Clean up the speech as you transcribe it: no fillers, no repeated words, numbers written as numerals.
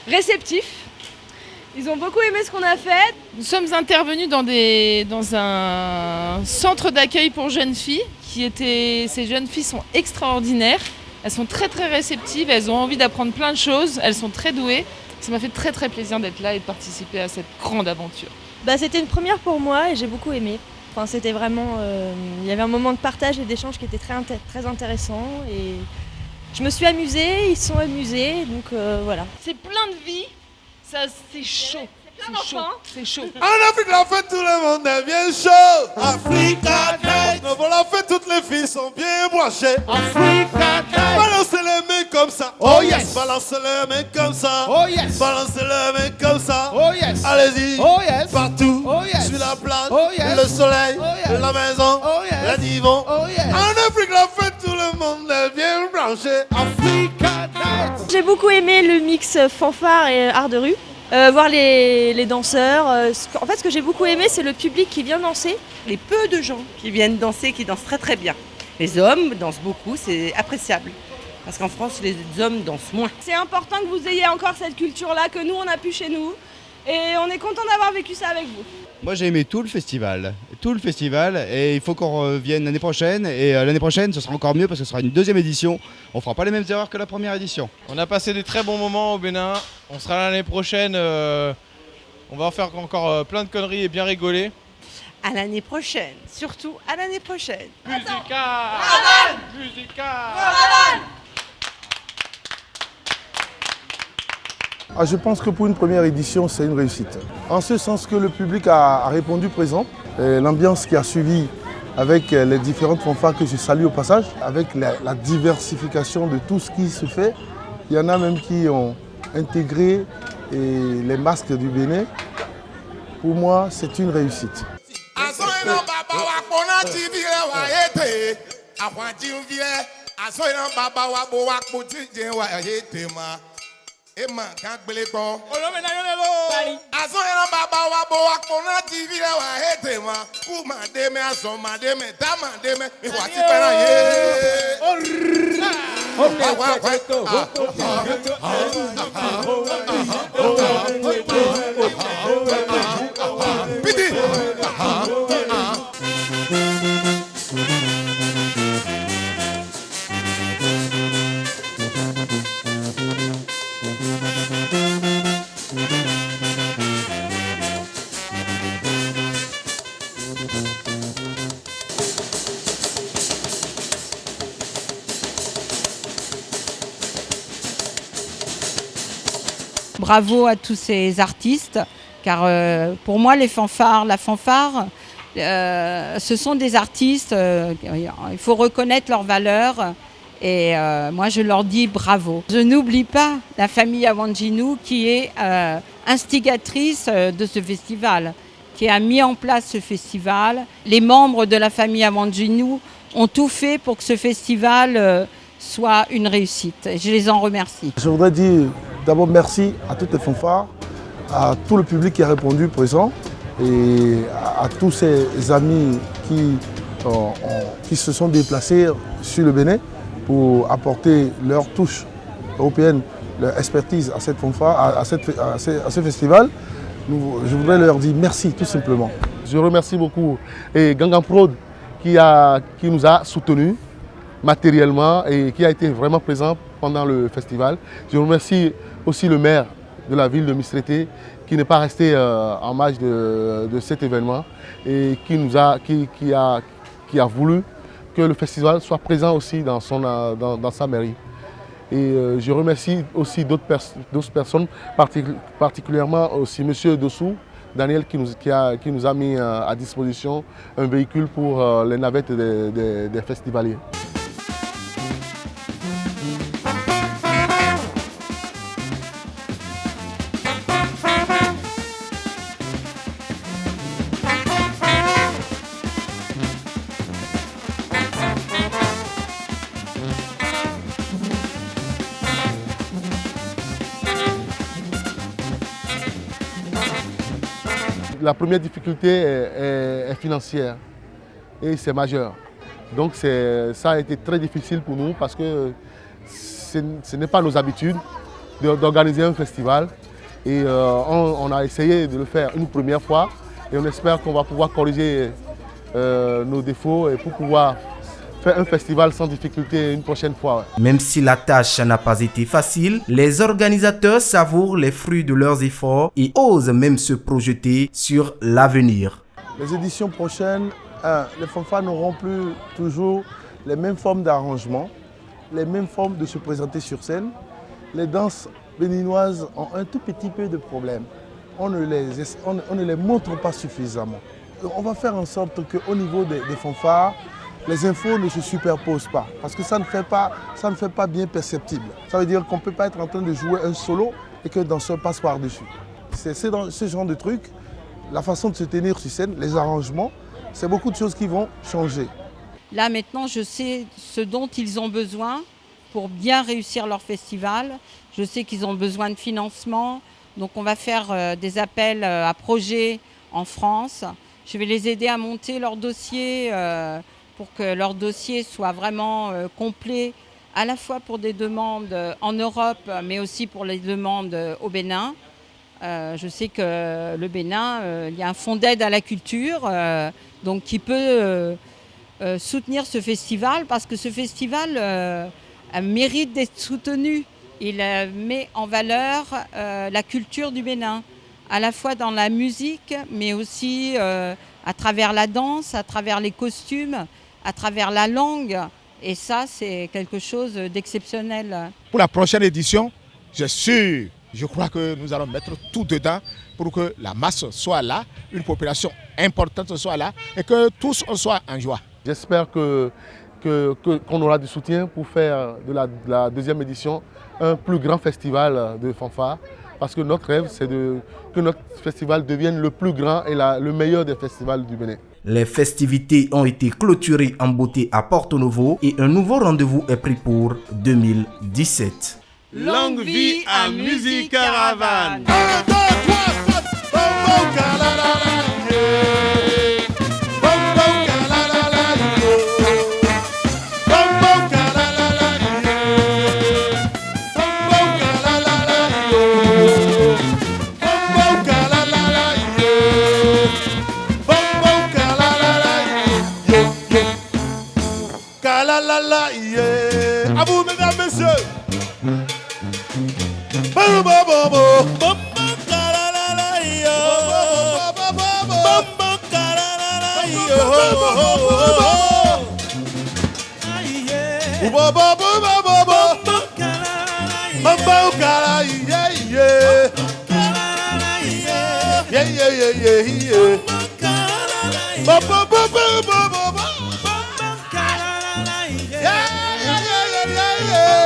réceptifs. Ils ont beaucoup aimé ce qu'on a fait. Nous sommes intervenus dans un centre d'accueil pour jeunes filles. Ces jeunes filles sont extraordinaires. Elles sont très très réceptives, elles ont envie d'apprendre plein de choses, elles sont très douées. Ça m'a fait très très plaisir d'être là et de participer à cette grande aventure. C'était une première pour moi et j'ai beaucoup aimé. Enfin, c'était vraiment, il y avait un moment de partage et d'échange qui était très intéressant. Et je me suis amusée, ils se sont amusés, donc voilà. C'est plein de vie, ça c'est chaud. C'est chaud. En Afrique, la fête, tout le monde est bien chaud. Africa Night. Devant la fête, toutes les filles sont bien branchées. Africa Night. Balancez les mains comme ça. Oh yes. Balancez les mains comme ça. Oh yes. Balancez les mains comme ça. Oh yes. Allez-y. Oh yes. Partout. Oh yes. Sur la plage. Oh yes. Le soleil. Oh yes. La maison. Oh yes. La divan. Oh yes. En Afrique, la fête, tout le monde est bien branché. Africa Night. J'ai beaucoup aimé le mix fanfare et art de rue. Voir les danseurs. En fait, ce que j'ai beaucoup aimé, c'est le public qui vient danser. Les peu de gens qui viennent danser, qui dansent très très bien. Les hommes dansent beaucoup, c'est appréciable. Parce qu'en France, les hommes dansent moins. C'est important que vous ayez encore cette culture-là que nous, on a pu chez nous. Et on est content d'avoir vécu ça avec vous. Moi j'ai aimé tout le festival, et il faut qu'on revienne l'année prochaine, et l'année prochaine ce sera encore mieux parce que ce sera une deuxième édition, on fera pas les mêmes erreurs que la première édition. On a passé des très bons moments au Bénin, on sera là l'année prochaine, on va en faire encore plein de conneries et bien rigoler. À l'année prochaine, surtout à l'année prochaine. Musica! Musica! Je pense que pour une première édition, c'est une réussite. En ce sens que le public a répondu présent. L'ambiance qui a suivi avec les différentes fanfares que je salue au passage, avec la diversification de tout ce qui se fait. Il y en a même qui ont intégré les masques du Bénin. Pour moi, c'est une réussite. Ema kan gbele gbọ́. Olómi náà yóò lè lò. Àsọ ìran bàbá wa bo akpọ̀nà TV rẹ̀ wá ètè wọn. Kú màdé mi, àsọ màdé mi, tá màdé mi, ìwà tí fẹ́ràn yé. Piti. Bravo à tous ces artistes, car pour moi la fanfare, ce sont des artistes, il faut reconnaître leurs valeurs et moi je leur dis bravo. Je n'oublie pas la famille Awanjinou qui est instigatrice de ce festival, qui a mis en place ce festival. Les membres de la famille Awanjinou ont tout fait pour que ce festival soit une réussite. Je les en remercie. Je voudrais dire d'abord merci à toutes les fanfares, à tout le public qui a répondu présent et à tous ces amis qui se sont déplacés sur le Bénin pour apporter leur touche européenne, leur expertise à cette fanfare, à ce festival. Je voudrais leur dire merci tout simplement. Je remercie beaucoup Gangan Prod qui nous a soutenus matériellement et qui a été vraiment présent pendant le festival. Je remercie aussi le maire de la ville de Mistrété qui n'est pas resté en marge de cet événement et qui a voulu que le festival soit présent aussi dans sa mairie. Et je remercie aussi d'autres personnes, particulièrement aussi M. Dossou, Daniel qui nous a mis à disposition un véhicule pour les navettes des festivaliers. La première difficulté est financière et c'est majeur. Donc ça a été très difficile pour nous parce que ce n'est pas nos habitudes d'organiser un festival. Et on a essayé de le faire une première fois et on espère qu'on va pouvoir corriger nos défauts et pour pouvoir faire un festival sans difficulté une prochaine fois. Ouais. Même si la tâche n'a pas été facile, les organisateurs savourent les fruits de leurs efforts et osent même se projeter sur l'avenir. Les éditions prochaines, les fanfares n'auront plus toujours les mêmes formes d'arrangement, les mêmes formes de se présenter sur scène. Les danses béninoises ont un tout petit peu de problèmes. On ne les montre pas suffisamment. On va faire en sorte qu'au niveau des fanfares, les infos ne se superposent pas. Parce que ça ne fait pas bien perceptible. Ça veut dire qu'on ne peut pas être en train de jouer un solo et que le danseur passe par-dessus. C'est dans ce genre de truc, la façon de se tenir sur scène, les arrangements, c'est beaucoup de choses qui vont changer. Là maintenant, je sais ce dont ils ont besoin pour bien réussir leur festival. Je sais qu'ils ont besoin de financement. Donc on va faire des appels à projets en France. Je vais les aider à monter leur dossier pour que leur dossier soit vraiment complet, à la fois pour des demandes en Europe, mais aussi pour les demandes au Bénin. Je sais que le Bénin, il y a un fonds d'aide à la culture donc qui peut soutenir ce festival parce que ce festival mérite d'être soutenu. Il met en valeur la culture du Bénin, à la fois dans la musique, mais aussi à travers la danse, à travers les costumes, à travers la langue. Et ça, c'est quelque chose d'exceptionnel. Pour la prochaine édition, je crois que nous allons mettre tout dedans pour que la masse soit là, une population importante soit là et que tous on soit en joie. J'espère qu'on aura du soutien pour faire de la deuxième édition un plus grand festival de fanfare. Parce que notre rêve, c'est que notre festival devienne le plus grand et le meilleur des festivals du Bénin. Les festivités ont été clôturées en beauté à Porto Novo et un nouveau rendez-vous est pris pour 2017. Longue vie à Musique Caravane. À vous, mesdames, messieurs. Yeah.